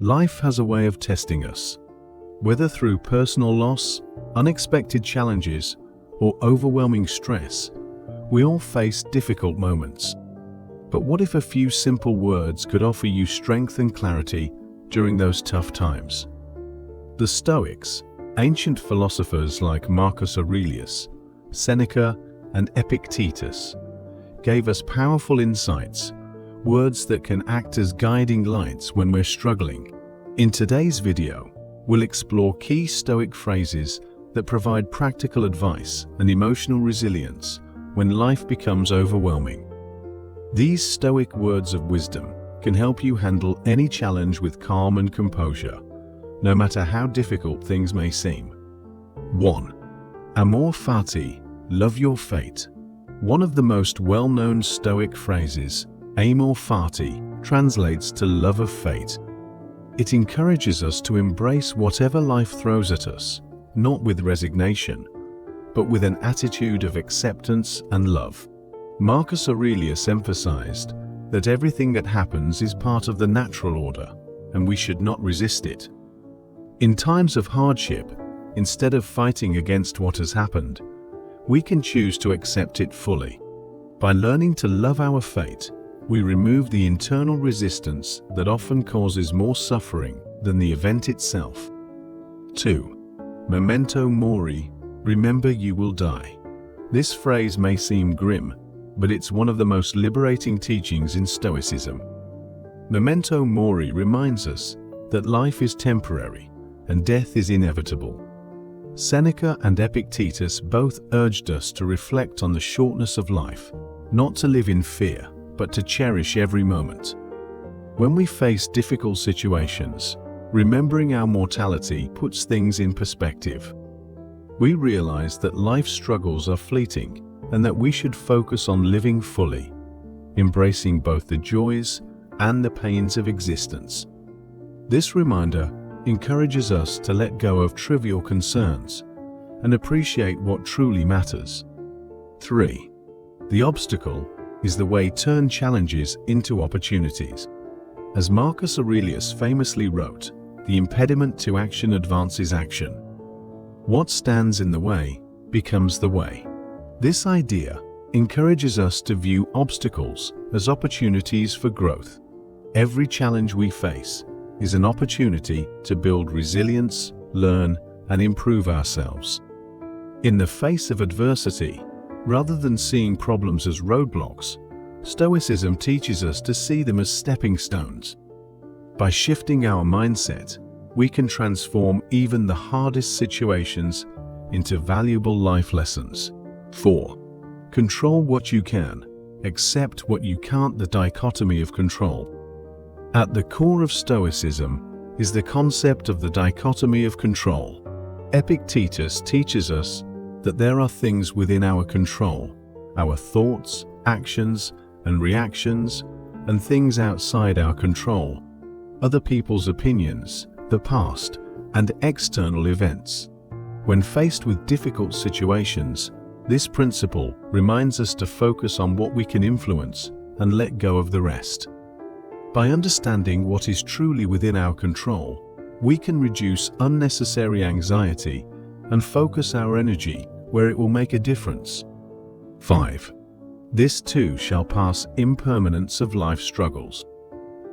Life has a way of testing us. Whether through personal loss, unexpected challenges, or overwhelming stress, we all face difficult moments. But what if a few simple words could offer you strength and clarity during those tough times? The Stoics, ancient philosophers like Marcus Aurelius, Seneca, and Epictetus, gave us powerful insights, words that can act as guiding lights when we're struggling. In today's video, we'll explore key Stoic phrases that provide practical advice and emotional resilience when life becomes overwhelming. These Stoic words of wisdom can help you handle any challenge with calm and composure, no matter how difficult things may seem. 1. Amor fati, love your fate. One of the most well-known Stoic phrases, amor fati, translates to love of fate. It encourages us to embrace whatever life throws at us, not with resignation, but with an attitude of acceptance and love. Marcus Aurelius emphasized that everything that happens is part of the natural order, and we should not resist it. In times of hardship, instead of fighting against what has happened, we can choose to accept it fully. By learning to love our fate, we remove the internal resistance that often causes more suffering than the event itself. 2. Memento mori, remember you will die. This phrase may seem grim, but it's one of the most liberating teachings in Stoicism. Memento mori reminds us that life is temporary and death is inevitable. Seneca and Epictetus both urged us to reflect on the shortness of life, not to live in fear, but to cherish every moment. When we face difficult situations, remembering our mortality puts things in perspective. We realize that life's struggles are fleeting and that we should focus on living fully, embracing both the joys and the pains of existence. This reminder encourages us to let go of trivial concerns and appreciate what truly matters. 3. The obstacle is the way turn challenges into opportunities. As Marcus Aurelius famously wrote, the impediment to action advances action. What stands in the way becomes the way. This idea encourages us to view obstacles as opportunities for growth. Every challenge we face is an opportunity to build resilience, learn, and improve ourselves. In the face of adversity, rather than seeing problems as roadblocks, Stoicism teaches us to see them as stepping stones. By shifting our mindset, we can transform even the hardest situations into valuable life lessons. 4. Control what you can, accept what you can't. The dichotomy of control. At the core of Stoicism is the concept of the dichotomy of control. Epictetus teaches us that there are things within our control, our thoughts, actions, and reactions, and things outside our control, other people's opinions, the past, and external events. When faced with difficult situations, this principle reminds us to focus on what we can influence and let go of the rest. By understanding what is truly within our control, we can reduce unnecessary anxiety and focus our energy where it will make a difference. 5. This too shall pass. Impermanence of life struggles.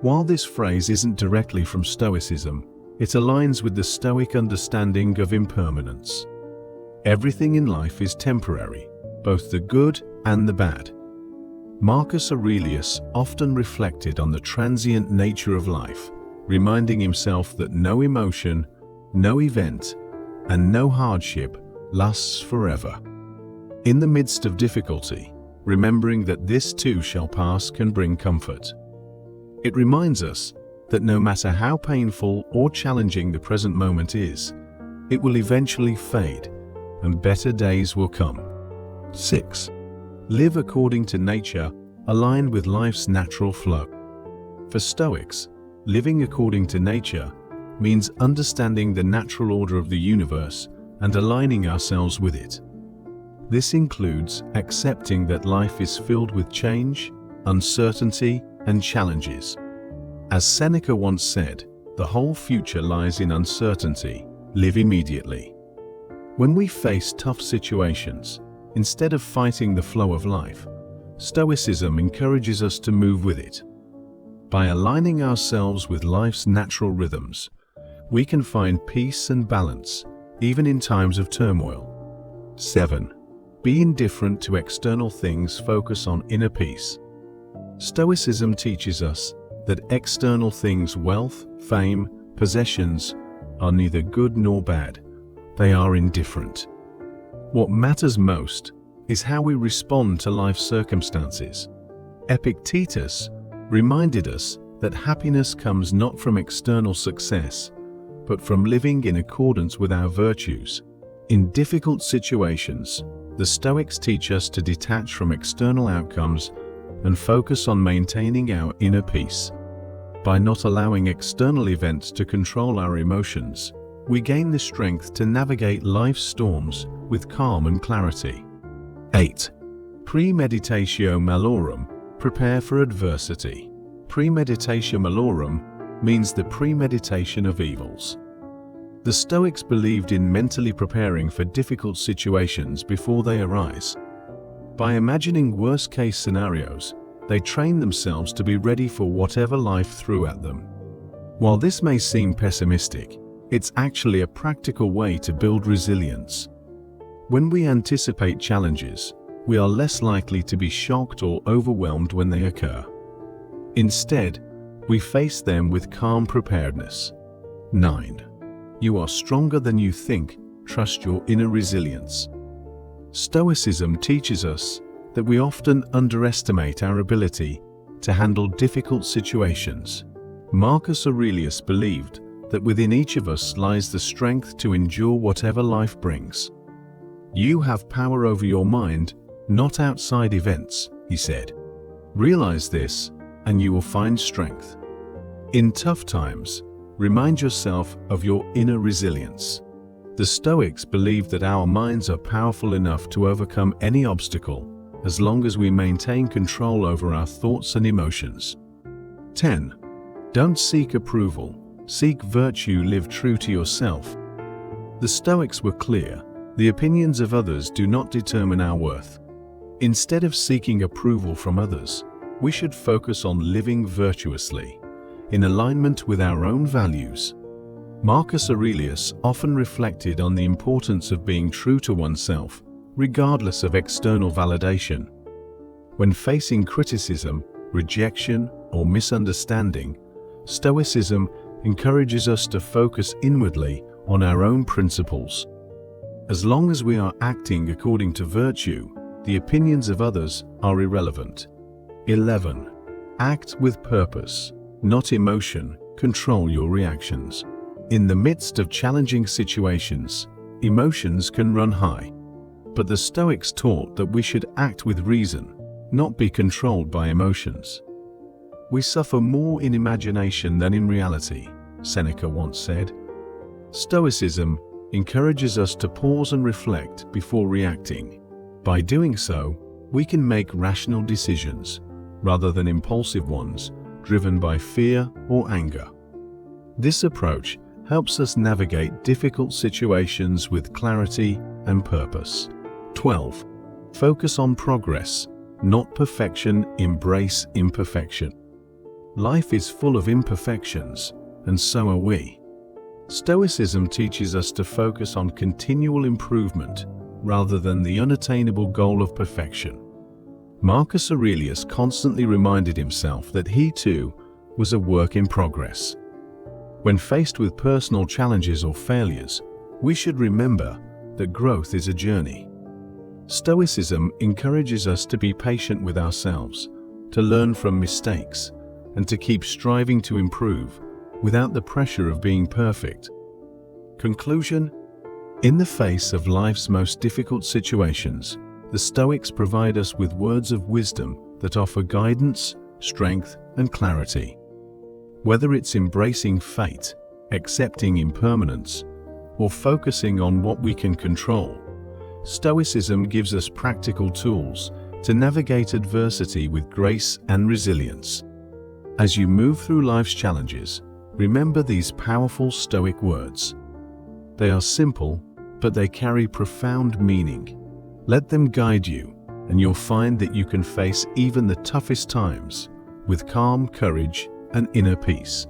While this phrase isn't directly from Stoicism, it aligns with the Stoic understanding of impermanence. Everything in life is temporary, both the good and the bad. Marcus Aurelius often reflected on the transient nature of life, reminding himself that no emotion, no event, and no hardship lasts forever. In the midst of difficulty, remembering that this too shall pass can bring comfort. It reminds us that no matter how painful or challenging the present moment is, it will eventually fade and better days will come. 6. Live according to nature, aligned with life's natural flow. For Stoics, living according to nature means understanding the natural order of the universe and aligning ourselves with it. This includes accepting that life is filled with change, uncertainty, and challenges. As Seneca once said, the whole future lies in uncertainty. Live immediately. When we face tough situations, instead of fighting the flow of life, Stoicism encourages us to move with it. By aligning ourselves with life's natural rhythms, we can find peace and balance, even in times of turmoil. 7. Be indifferent to external things, focus on inner peace. Stoicism teaches us that external things, wealth, fame, possessions, are neither good nor bad. They are indifferent. What matters most is how we respond to life's circumstances. Epictetus reminded us that happiness comes not from external success, but from living in accordance with our virtues. In difficult situations, the Stoics teach us to detach from external outcomes and focus on maintaining our inner peace. By not allowing external events to control our emotions, we gain the strength to navigate life's storms with calm and clarity. 8. Premeditatio malorum, prepare for adversity. Premeditatio malorum means the premeditation of evils. The Stoics believed in mentally preparing for difficult situations before they arise. By imagining worst-case scenarios, they trained themselves to be ready for whatever life threw at them. While this may seem pessimistic, it's actually a practical way to build resilience. When we anticipate challenges, we are less likely to be shocked or overwhelmed when they occur. Instead, we face them with calm preparedness. 9. You are stronger than you think. Trust your inner resilience. Stoicism teaches us that we often underestimate our ability to handle difficult situations. Marcus Aurelius believed that within each of us lies the strength to endure whatever life brings. You have power over your mind, not outside events, he said. Realize this, and you will find strength. In tough times, remind yourself of your inner resilience. The Stoics believed that our minds are powerful enough to overcome any obstacle, as long as we maintain control over our thoughts and emotions. 10. Don't seek approval, seek virtue, live true to yourself. The Stoics were clear: the opinions of others do not determine our worth. Instead of seeking approval from others, we should focus on living virtuously, in alignment with our own values. Marcus Aurelius often reflected on the importance of being true to oneself, regardless of external validation. When facing criticism, rejection, or misunderstanding, Stoicism encourages us to focus inwardly on our own principles. As long as we are acting according to virtue, the opinions of others are irrelevant. 11. Act with purpose, not emotion. Control your reactions. In the midst of challenging situations, emotions can run high. But the Stoics taught that we should act with reason, not be controlled by emotions. We suffer more in imagination than in reality, Seneca once said. Stoicism encourages us to pause and reflect before reacting. By doing so, we can make rational decisions, rather than impulsive ones, driven by fear or anger. This approach helps us navigate difficult situations with clarity and purpose. 12. Focus on progress, not perfection. Embrace imperfection. Life is full of imperfections, and so are we. Stoicism teaches us to focus on continual improvement rather than the unattainable goal of perfection. Marcus Aurelius constantly reminded himself that he too was a work in progress. When faced with personal challenges or failures, we should remember that growth is a journey. Stoicism encourages us to be patient with ourselves, to learn from mistakes, and to keep striving to improve without the pressure of being perfect. Conclusion: in the face of life's most difficult situations, the Stoics provide us with words of wisdom that offer guidance, strength, and clarity. Whether it's embracing fate, accepting impermanence, or focusing on what we can control, Stoicism gives us practical tools to navigate adversity with grace and resilience. As you move through life's challenges, Remember these powerful Stoic words. They are simple, but they carry profound meaning. Let them guide you, and you'll find that you can face even the toughest times with calm courage and inner peace.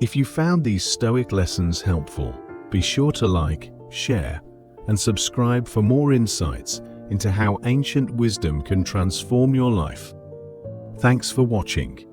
If you found these Stoic lessons helpful, be sure to like, share, and subscribe for more insights into how ancient wisdom can transform your life. Thanks for watching.